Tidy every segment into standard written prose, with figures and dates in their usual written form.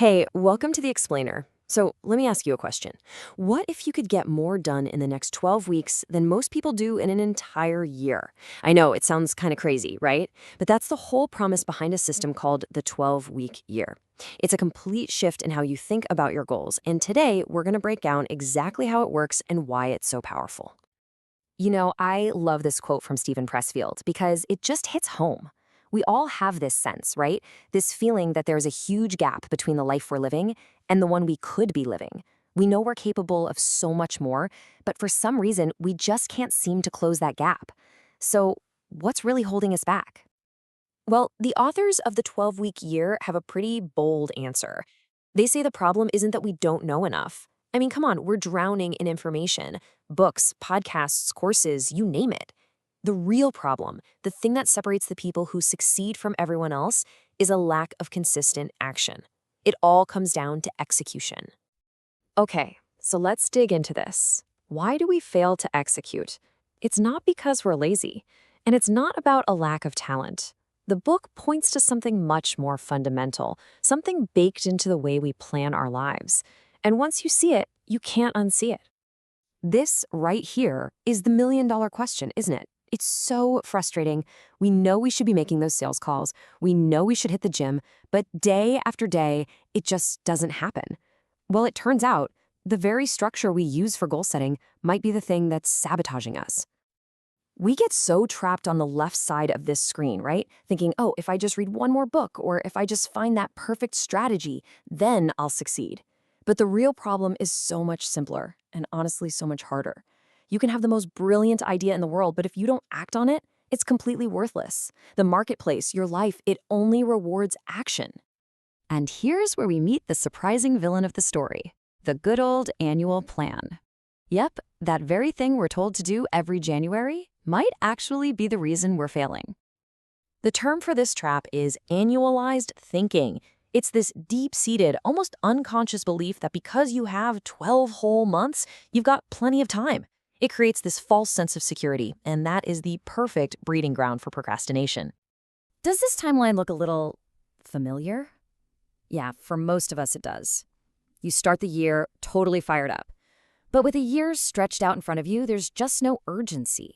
Hey, welcome to The Explainer. So, let me ask you a question. What if you could get more done in the next 12 weeks than most people do in an entire year? I know it sounds kind of crazy, right? But that's the whole promise behind a system called the 12-week year. It's a complete shift in how you think about your goals, and today we're going to break down exactly how it works and why it's so powerful. I love this quote from Stephen Pressfield because it just hits home. We all have this sense, right? This feeling that there's a huge gap between the life we're living and the one we could be living. We know we're capable of so much more, but for some reason, we just can't seem to close that gap. So, what's really holding us back? Well, the authors of the 12-week year have a pretty bold answer. They say the problem isn't that we don't know enough. I mean, come on, we're drowning in information, books, podcasts, courses, you name it. The real problem, the thing that separates the people who succeed from everyone else, is a lack of consistent action. It all comes down to execution. Okay, so let's dig into this. Why do we fail to execute? It's not because we're lazy, and it's not about a lack of talent. The book points to something much more fundamental, something baked into the way we plan our lives. And once you see it, you can't unsee it. This right here is the million-dollar question, isn't it? It's so frustrating. We know we should be making those sales calls. We know we should hit the gym, but day after day, it just doesn't happen. Well, it turns out the very structure we use for goal setting might be the thing that's sabotaging us. We get so trapped on the left side of this screen, right? Thinking, oh, if I just read one more book or if I just find that perfect strategy, then I'll succeed. But the real problem is so much simpler and honestly so much harder. You can have the most brilliant idea in the world, but if you don't act on it, it's completely worthless. The marketplace, your life, it only rewards action. And here's where we meet the surprising villain of the story, the good old annual plan. Yep, that very thing we're told to do every January might actually be the reason we're failing. The term for this trap is annualized thinking. It's this deep-seated, almost unconscious belief that because you have 12 whole months, you've got plenty of time. It creates this false sense of security, and that is the perfect breeding ground for procrastination. Does this timeline look a little familiar? Yeah, for most of us it does. You start the year totally fired up. But with a year stretched out in front of you, there's just no urgency.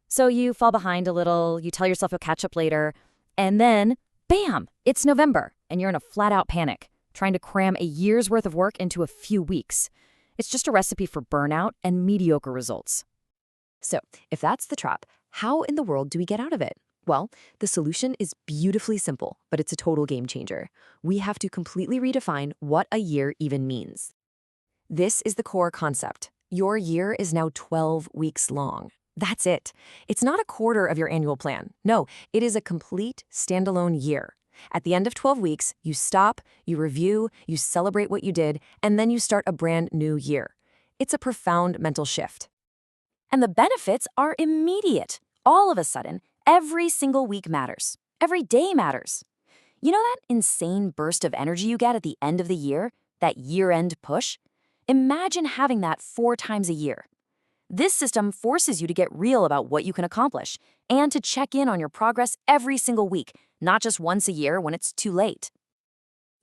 So you fall behind a little, you tell yourself you'll catch up later, and then, bam, it's November, and you're in a flat-out panic, trying to cram a year's worth of work into a few weeks. It's just a recipe for burnout and mediocre results. So, if that's the trap, how in the world do we get out of it? Well, the solution is beautifully simple, but it's a total game changer. We have to completely redefine what a year even means. This is the core concept. Your year is now 12 weeks long. That's it. It's not a quarter of your annual plan. No, it is a complete standalone year. At the end of 12 weeks, you stop, you review, you celebrate what you did, and then you start a brand new year. It's a profound mental shift. And the benefits are immediate. All of a sudden, every single week matters. Every day matters. You know that insane burst of energy you get at the end of the year? That year-end push? Imagine having that 4 times a year. This system forces you to get real about what you can accomplish and to check in on your progress every single week, not just once a year when it's too late.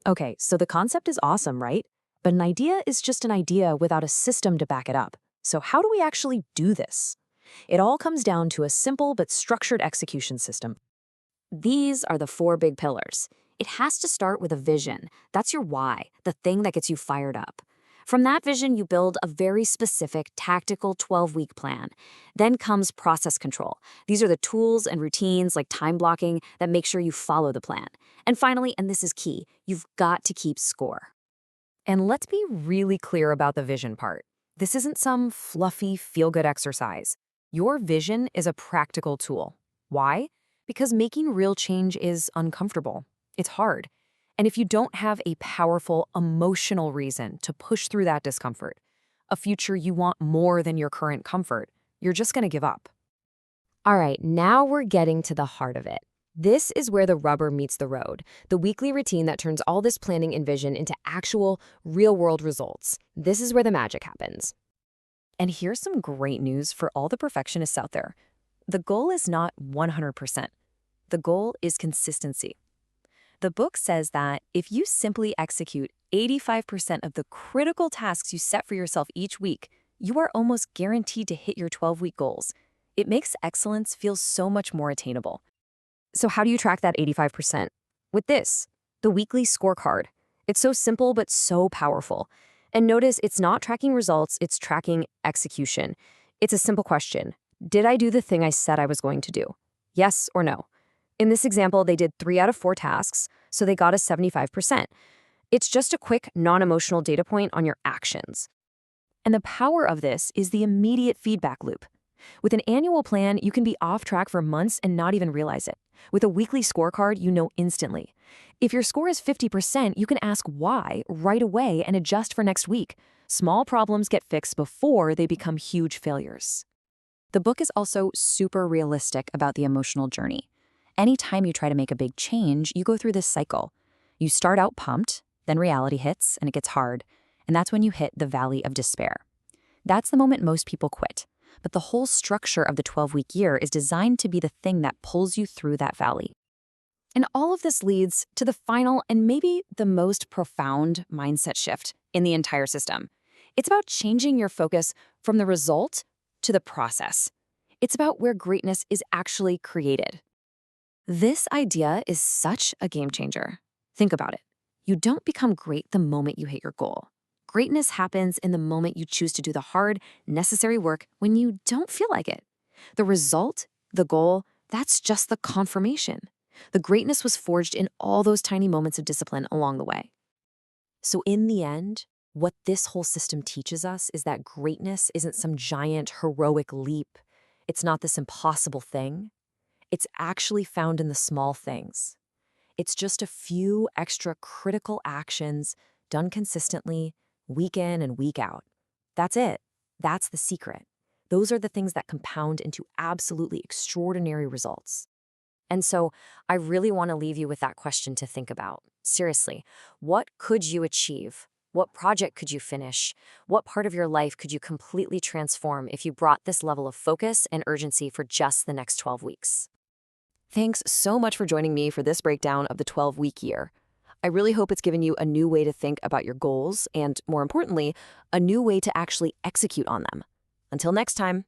Okay, so the concept is awesome, right? But an idea is just an idea without a system to back it up. So how do we actually do this? It all comes down to a simple but structured execution system. These are the 4 big pillars. It has to start with a vision. That's your why, the thing that gets you fired up. From that vision, you build a very specific, tactical 12-week plan. Then comes process control. These are the tools and routines like time blocking that make sure you follow the plan. And finally, and this is key, you've got to keep score. And let's be really clear about the vision part. This isn't some fluffy, feel-good exercise. Your vision is a practical tool. Why? Because making real change is uncomfortable. It's hard. And if you don't have a powerful emotional reason to push through that discomfort, a future you want more than your current comfort, you're just going to give up. All right, now we're getting to the heart of it. This is where the rubber meets the road, the weekly routine that turns all this planning and vision into actual, real-world results. This is where the magic happens. And here's some great news for all the perfectionists out there. The goal is not 100%. The goal is consistency. The book says that if you simply execute 85% of the critical tasks you set for yourself each week, you are almost guaranteed to hit your 12-week goals. It makes excellence feel so much more attainable. So how do you track that 85%? With this, the weekly scorecard. It's so simple but so powerful. And notice it's not tracking results, it's tracking execution. It's a simple question. Did I do the thing I said I was going to do? Yes or no? In this example, they did 3 out of 4 tasks, so they got a 75%. It's just a quick, non-emotional data point on your actions. And the power of this is the immediate feedback loop. With an annual plan, you can be off track for months and not even realize it. With a weekly scorecard, you know instantly. If your score is 50%, you can ask why right away and adjust for next week. Small problems get fixed before they become huge failures. The book is also super realistic about the emotional journey. Anytime you try to make a big change, you go through this cycle. You start out pumped, then reality hits and it gets hard, and that's when you hit the valley of despair. That's the moment most people quit. But the whole structure of the 12-week year is designed to be the thing that pulls you through that valley. And all of this leads to the final and maybe the most profound mindset shift in the entire system. It's about changing your focus from the result to the process. It's about where greatness is actually created. This idea is such a game changer. Think about it. You don't become great the moment you hit your goal. Greatness happens in the moment you choose to do the hard, necessary work when you don't feel like it. The result, the goal, that's just the confirmation. The greatness was forged in all those tiny moments of discipline along the way. So in the end, what this whole system teaches us is that greatness isn't some giant, heroic leap. It's not this impossible thing. It's actually found in the small things. It's just a few extra critical actions done consistently, week in and week out. That's it. That's the secret. Those are the things that compound into absolutely extraordinary results. And so I really want to leave you with that question to think about. Seriously, what could you achieve? What project could you finish? What part of your life could you completely transform if you brought this level of focus and urgency for just the next 12 weeks? Thanks so much for joining me for this breakdown of the 12-week year. I really hope it's given you a new way to think about your goals and, more importantly, a new way to actually execute on them. Until next time.